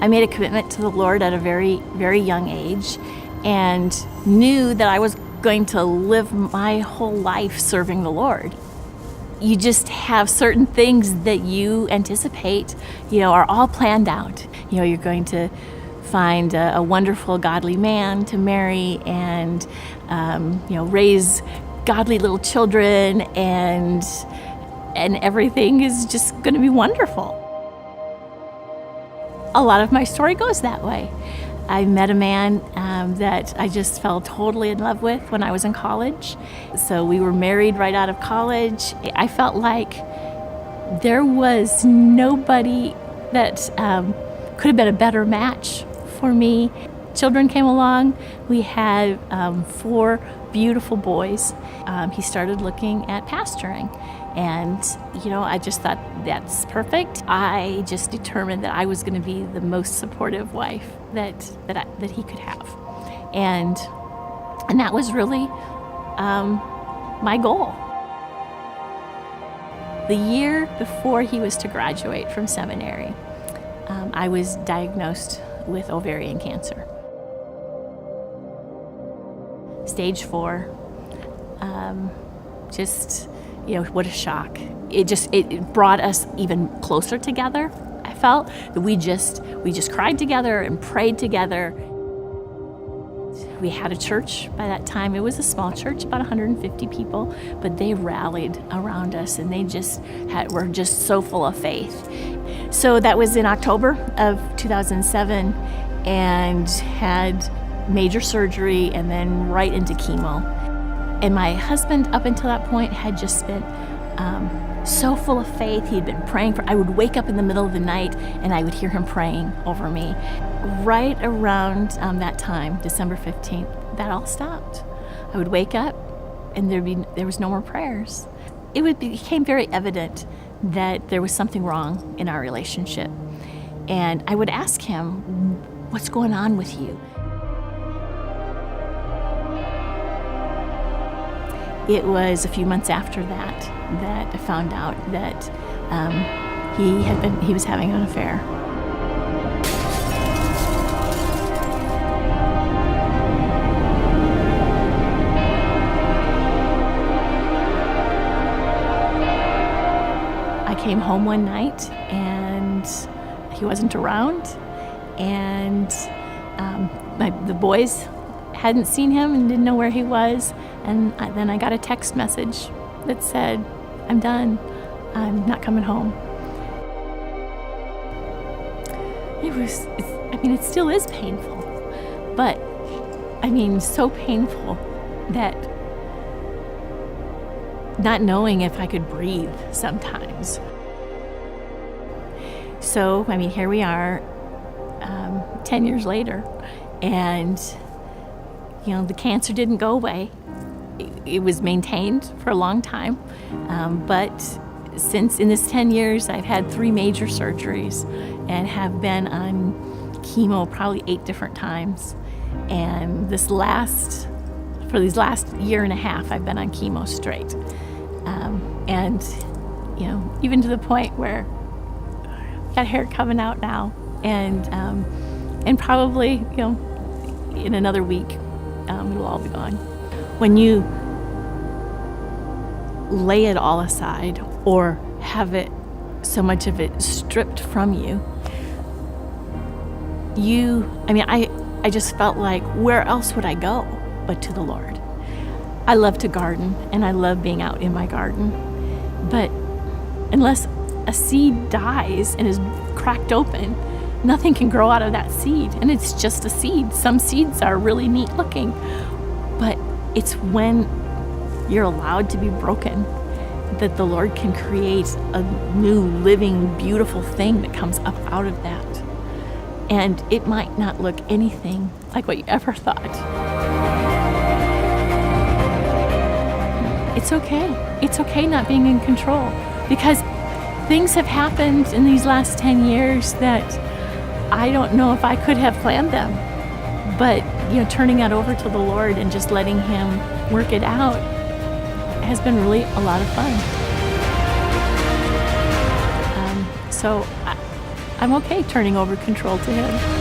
I made a commitment to the Lord at a very, very young age and knew that I was going to live my whole life serving the Lord. You just have certain things that you anticipate, are all planned out. You're going to find a wonderful, godly man to marry and, raise godly little children, and everything is just going to be wonderful. A lot of my story goes that way. I met a man that I just fell totally in love with when I was in college. So we were married right out of college. I felt like there was nobody that could have been a better match for me. Children came along. We had 4 beautiful boys. He started looking at pastoring. And, I just thought, that's perfect. I just determined that I was going to be the most supportive wife that he could have. And that was really my goal. The year before he was to graduate from seminary, I was diagnosed with ovarian cancer. Stage 4. What a shock. It brought us even closer together. I felt that we just cried together and prayed together. We had a church by that time. It was a small church, about 150 people, but they rallied around us, and they were just so full of faith. So that was in October of 2007, and had major surgery and then right into chemo. And my husband, up until that point, had just been so full of faith. He'd been praying I would wake up in the middle of the night and I would hear him praying over me. Right around that time, December 15th, that all stopped. I would wake up and there was no more prayers. It became very evident that there was something wrong in our relationship. And I would ask him, "What's going on with you?" It was a few months after that I found out that he was having an affair. I came home one night and he wasn't around, and the boys hadn't seen him and didn't know where he was. And then I got a text message that said, "I'm done. I'm not coming home." It still is painful, but so painful that not knowing if I could breathe sometimes. So, here we are, 10 years later, and the cancer didn't go away. It was maintained for a long time, but since in this 10 years, I've had 3 major surgeries and have been on chemo probably 8 different times. And for these last year and a half, I've been on chemo straight. And even to the point where I've got hair coming out now, and probably in another week, it'll all be gone. When you lay it all aside or have it, so much of it stripped from you, I just felt like, where else would I go but to the Lord? I love to garden, and I love being out in my garden, but unless a seed dies and is cracked open, nothing can grow out of that seed, and it's just a seed. Some seeds are really neat looking, but it's when you're allowed to be broken that the Lord can create a new, living, beautiful thing that comes up out of that. And it might not look anything like what you ever thought. It's okay. It's okay not being in control, because things have happened in these last 10 years that I don't know if I could have planned them. But, turning that over to the Lord and just letting Him work it out has been really a lot of fun. So I'm okay turning over control to Him.